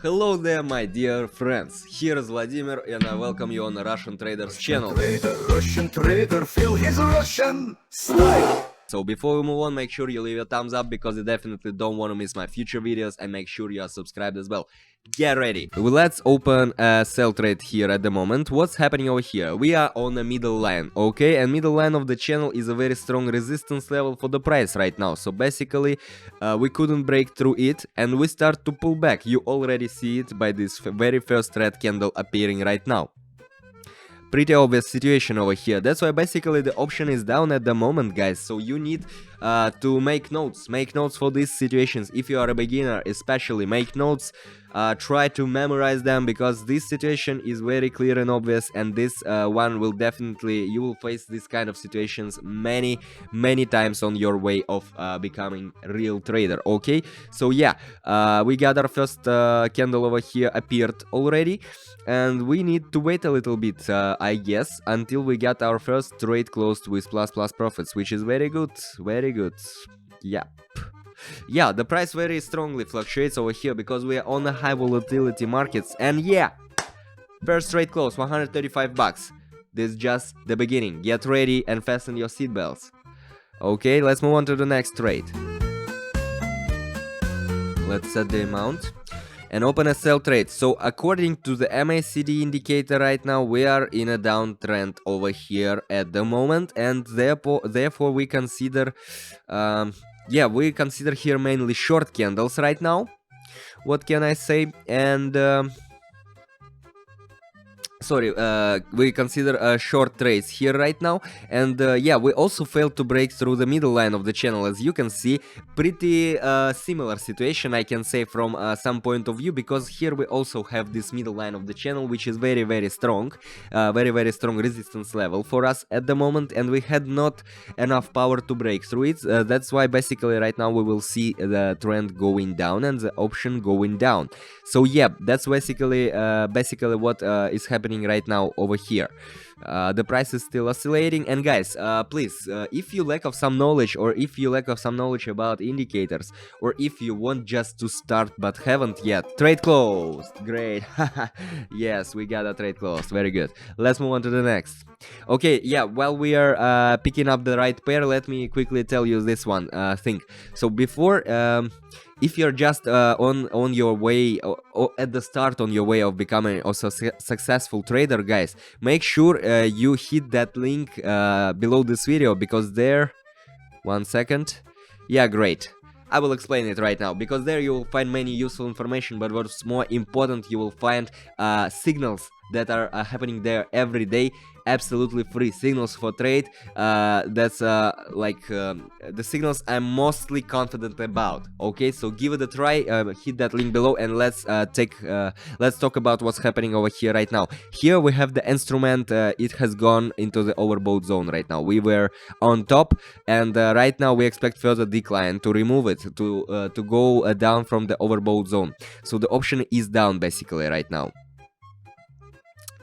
Hello there, my dear friends. Here is Vladimir, and I welcome you on the Russian Traders channel. Russian trader, feel his Russian style. So before we move on, make sure you leave a thumbs up because you definitely don't want to miss my future videos, and make sure you are subscribed as well. Get ready. Well, let's open a sell trade here at the moment. What's happening over here? We are on the middle line, okay? And middle line of the channel is a very strong resistance level for the price right now. So basically, we couldn't break through it, and we start to pull back. You already see it by this very first red candle appearing right now. Pretty obvious situation over here. That's why basically the option is down at the moment, guys. So you need to make notes for these situations. If you are a beginner, especially, make notes. Try to memorize them, because this situation is very clear and obvious, and this one will definitely, you will face this kind of situations many times on your way of becoming a real trader. Okay, so yeah, we got our first candle over here appeared already, and we need to wait a little bit, I guess, until we get our first trade closed with plus profits, which is very good. Yeah, the price very strongly fluctuates over here because we are on the high volatility markets, and yeah, first trade close, 135 bucks. This is just the beginning. Get ready and fasten your seatbelts. Okay, let's move on to the next trade. Let's set the amount and open a sell trade. So according to the MACD indicator right now, we are in a downtrend over here at the moment, and therefore we consider we consider here mainly short candles right now. What can I say? And we consider short trades here right now, and yeah, we also failed to break through the middle line of the channel. As you can see, pretty similar situation, I can say, from some point of view, because here we also have this middle line of the channel, which is very strong, very strong resistance level for us at the moment, and we had not enough power to break through it. That's why basically right now we will see the trend going down and the option going down. So yeah, that's basically what is happening right now over here. The price is still oscillating, and guys, please, if you lack of some knowledge, or if you lack of some knowledge about indicators, or if you want just to start but haven't yet, trade closed. Great. Yes, we got a trade closed. Very good. Let's move on to the next. Okay, yeah, while we are picking up the right pair, let me quickly tell you this one thing. So before, if you're just on your way, or at the start on your way of becoming also successful trader, guys, make sure you hit that link below this video, because there, 1 second, yeah, great, I will explain it right now, because there you will find many useful information, but what's more important, you will find signals that are happening there every day, absolutely free signals for trade. That's the signals I'm mostly confident about. Okay, so give it a try, hit that link below, and let's talk about what's happening over here right now. Here we have the instrument, it has gone into the overbought zone right now. We were on top, and right now we expect further decline to remove it, to go down from the overbought zone. So the option is down basically right now.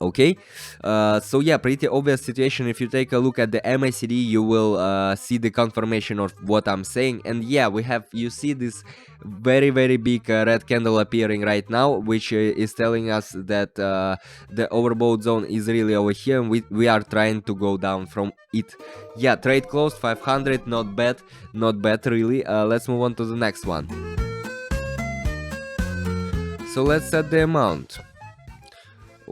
Okay, so yeah, pretty obvious situation. If you take a look at the MACD, you will see the confirmation of what I'm saying. And yeah, you see this very big red candle appearing right now, which is telling us that the overbought zone is really over here, and we are trying to go down from it. Yeah, trade closed, 500, not bad really. Let's move on to the next one. So let's set the amount.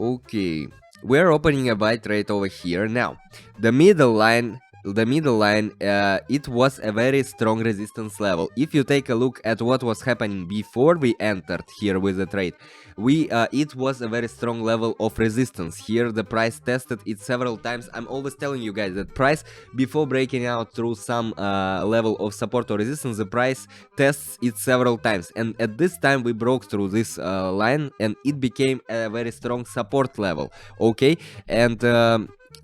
Okay, we're opening a buy trade over here. Now, the middle line, it was a very strong resistance level. If you take a look at what was happening before we entered here with the trade, it was a very strong level of resistance. Here the price tested it several times. I'm always telling you guys that price, before breaking out through some level of support or resistance, the price tests it several times, and at this time we broke through this line, and it became a very strong support level. Okay, and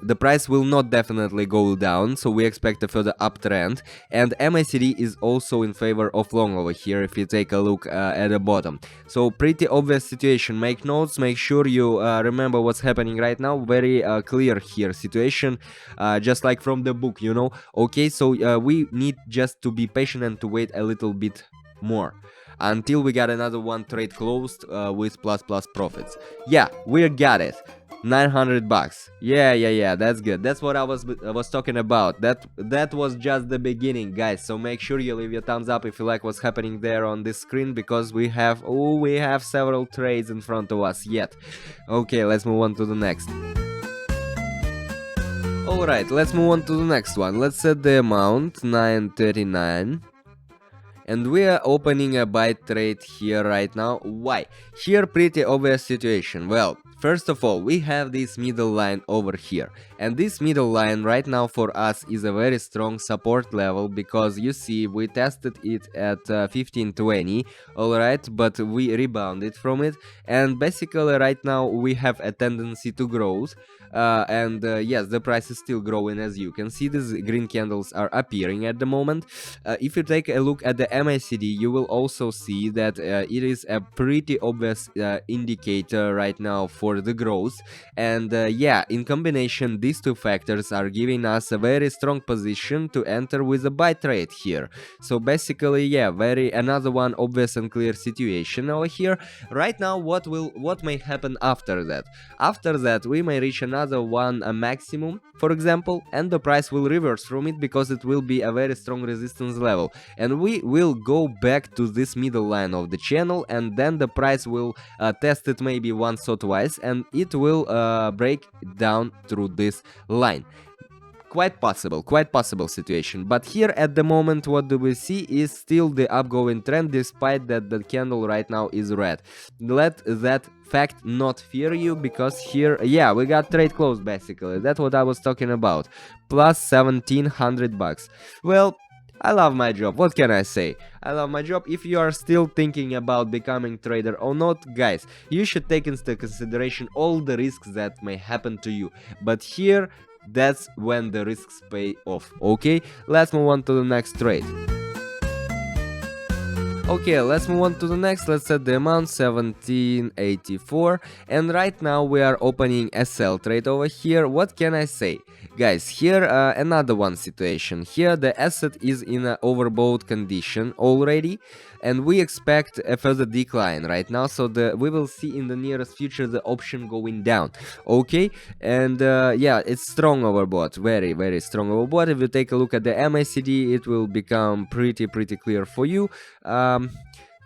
the price will not definitely go down, so we expect a further uptrend, and MACD is also in favor of long over here if you take a look at the bottom. So pretty obvious situation. Make notes, make sure you remember what's happening right now. Very clear here situation, just like from the book, you know. Okay, so we need just to be patient and to wait a little bit more. until we got another one trade closed with plus profits. Yeah, we got it. 900 bucks. Yeah, that's good. That's what I was talking about. That was just the beginning, guys. So make sure you leave your thumbs up if you like what's happening there on this screen, because we have several trades in front of us yet. Okay, let's move on to the next. Alright, let's move on to the next one. Let's set the amount 939. And we are opening a buy trade here right now. Why? Here pretty obvious situation. Well, first of all, we have this middle line over here. And this middle line right now for us is a very strong support level, because you see we tested it at 1520, alright, but we rebounded from it. And basically right now we have a tendency to growth. Yes, the price is still growing. As you can see, these green candles are appearing at the moment. If you take a look at the MACD, you will also see that it is a pretty obvious indicator right now for the growth. And yeah, in combination, these two factors are giving us a very strong position to enter with a buy trade here. So basically, yeah, another one obvious and clear situation over here. Right now, what may happen after that? After that, we may reach another one maximum, for example, and the price will reverse from it, because it will be a very strong resistance level, and we will go back to this middle line of the channel, and then the price will test it maybe once or twice, and it will break down through this line. Quite possible situation. But here at the moment, what do we see is still the upgoing trend, despite that the candle right now is red. Let that fact not fear you, because here, yeah, we got trade closed basically. That's what I was talking about. Plus 1700 bucks. Well, I love my job, what can I say? I love my job. If you are still thinking about becoming trader or not, guys, you should take into consideration all the risks that may happen to you. But here, that's when the risks pay off. Okay, let's move on to the next trade. Okay, let's move on to the next. Let's set the amount 1784, and right now we are opening a sell trade over here. What can I say, guys? Here another one situation. Here the asset is in an overbought condition already, and we expect a further decline right now. So we will see in the nearest future the option going down. Okay, and yeah, it's strong overbought, very strong overbought. If you take a look at the MACD, it will become pretty clear for you.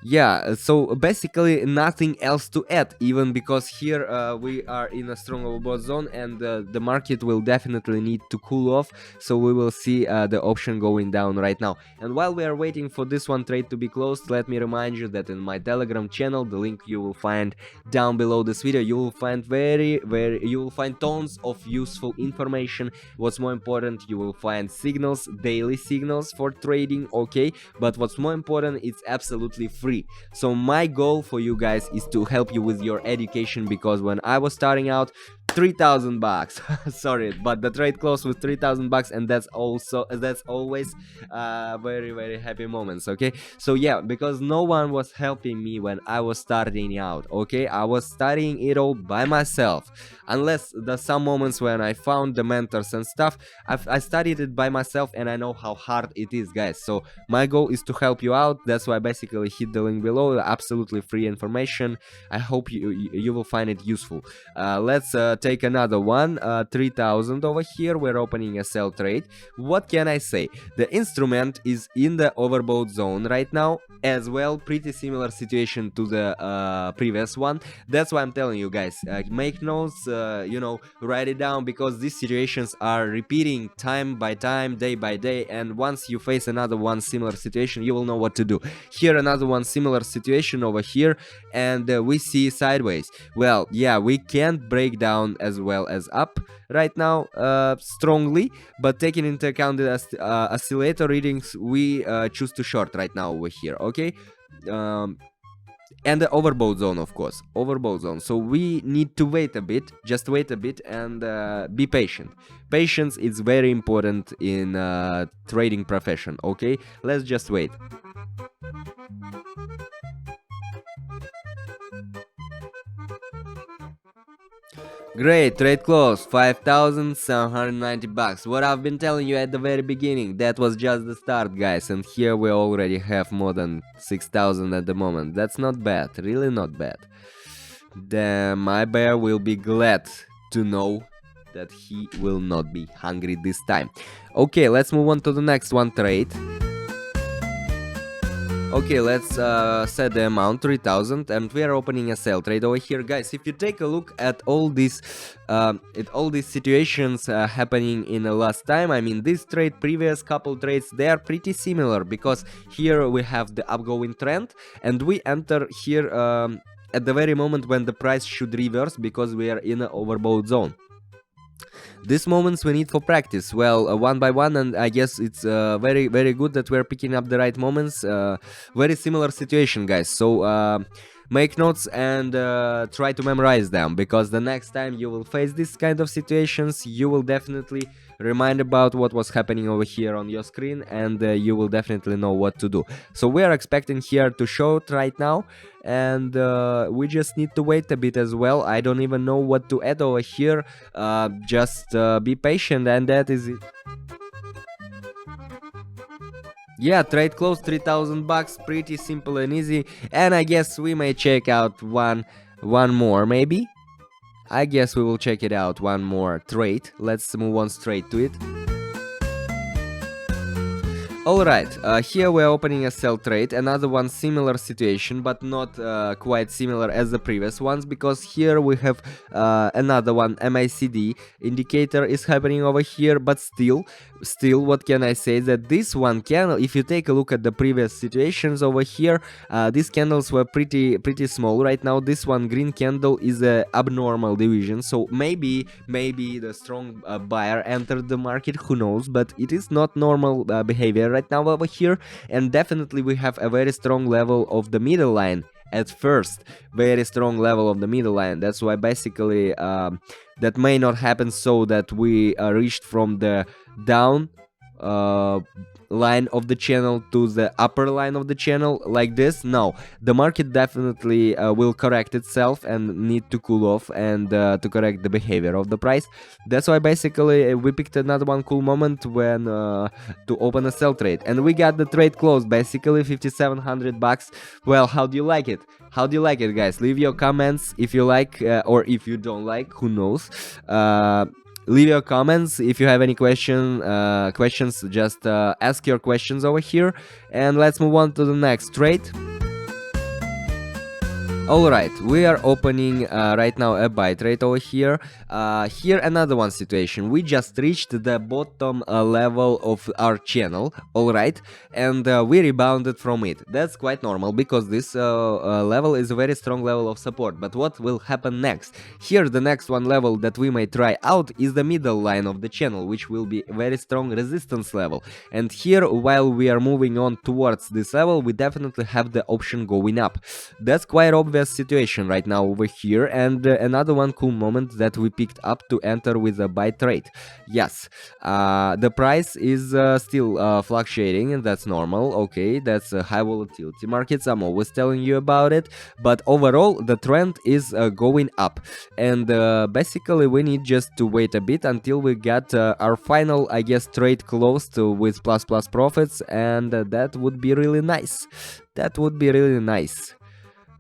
Yeah, so basically nothing else to add, even because here we are in a strong overbought zone, and the market will definitely need to cool off, so we will see the option going down right now. And while we are waiting for this one trade to be closed, let me remind you that in my Telegram channel, the link you will find down below this video, you will find you will find tons of useful information. What's more important, you will find signals, daily signals for trading, okay? But what's more important, it's absolutely free. So my goal for you guys is to help you with your education, because when I was starting out, 3,000 bucks sorry, but the trade closed with 3,000 bucks, and that's always very happy moments. Okay, so yeah, because no one was helping me when I was starting out. Okay, I was studying it all by myself, unless there's some moments when I found the mentors and stuff. I studied it by myself, and I know how hard it is, guys. So my goal is to help you out. That's why I basically hit the link below, absolutely free information. I hope you will find it useful. Let's take another one. 3,000 over here. We're opening a sell trade. What can I say? The instrument is in the overbought zone right now as well. Pretty similar situation to the previous one. That's why I'm telling you guys, make notes, you know, write it down, because these situations are repeating time by time, day by day, and once you face another one similar situation, you will know what to do. Here another one similar situation over here, and we see sideways. Well, yeah, we can't break down as well as up right now strongly, but taking into account the oscillator readings, we choose to short right now over here. Okay, and the overbought zone, of course, overbought zone. So we need to wait a bit, just wait a bit, and be patient. Patience is very important in trading profession. Okay, let's just wait. Great, trade close, 5,790 bucks. What I've been telling you at the very beginning, that was just the start, guys, and here we already have more than 6,000 at the moment. That's not bad, really not bad. My bear will be glad to know that he will not be hungry this time. Okay, let's move on to the next one trade. Okay, let's set the amount 3,000, and we are opening a sell trade over here, guys. If you take a look at all these situations happening in the last time, I mean this trade, previous couple trades, they are pretty similar, because here we have the upgoing trend, and we enter here at the very moment when the price should reverse, because we are in an overbought zone. These moments we need for practice, well, one by one, and I guess it's very good that we're picking up the right moments. Very similar situation, guys, so make notes and try to memorize them, because the next time you will face this kind of situations, you will definitely remind about what was happening over here on your screen, and you will definitely know what to do. So we are expecting here to show it right now, and we just need to wait a bit as well. I don't even know what to add over here, just be patient, and that is it. Yeah, trade close, 3,000 bucks, pretty simple and easy, and I guess we may check out one more, maybe. I guess we will check it out, one more trade. Let's move on straight to it. Alright, here we're opening a sell trade, another one similar situation, but not quite similar as the previous ones, because here we have another one, MACD indicator is happening over here, but still, what can I say, that this one candle, if you take a look at the previous situations over here, these candles were pretty small. Right now this one green candle is a abnormal division, so maybe the strong buyer entered the market, who knows, but it is not normal behavior right now over here, and definitely we have a very strong level of the middle line at first, very strong level of the middle line. That's why basically that may not happen, so that we reached from the down line of the channel to the upper line of the channel like this. No, the market definitely will correct itself and need to cool off, and to correct the behavior of the price. That's why basically we picked another one cool moment when to open a sell trade, and we got the trade closed, basically 5,700 bucks. Well, how do you like it? How do you like it, guys? Leave your comments if you like, or if you don't like, who knows. Leave your comments if you have any questions. Just ask your questions over here, and let's move on to the next trade. Alright, we are opening right now a buy trade over here. Here another one situation. We just reached the bottom level of our channel, alright, and we rebounded from it. That's quite normal, because this level is a very strong level of support. But what will happen next? Here the next one level that we may try out is the middle line of the channel, which will be a very strong resistance level. And here, while we are moving on towards this level, we definitely have the option going up. That's quite obvious situation right now over here, and another one cool moment that we picked up to enter with a buy trade. Yes, the price is still fluctuating, and that's normal. Okay, that's high volatility markets, I'm always telling you about it, but overall the trend is going up, and basically we need just to wait a bit until we get our final, I guess, trade closed with plus profits, and that would be really nice. That would be really nice.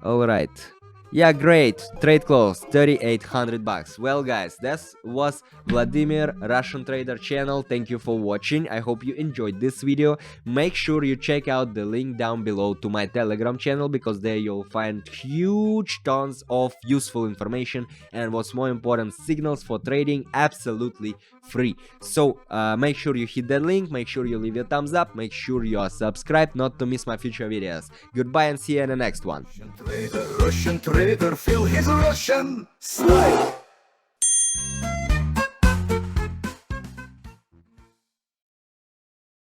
Alright. Yeah, great. Trade close, 3,800 bucks. Well, guys, this was Vladimir, Russian Trader channel. Thank you for watching. I hope you enjoyed this video. Make sure you check out the link down below to my Telegram channel, because there you'll find huge tons of useful information, and what's more important, signals for trading absolutely free. So make sure you hit that link, make sure you leave your thumbs up, make sure you are subscribed not to miss my future videos. Goodbye and see you in the next one. Russian trader, feel his Russian style.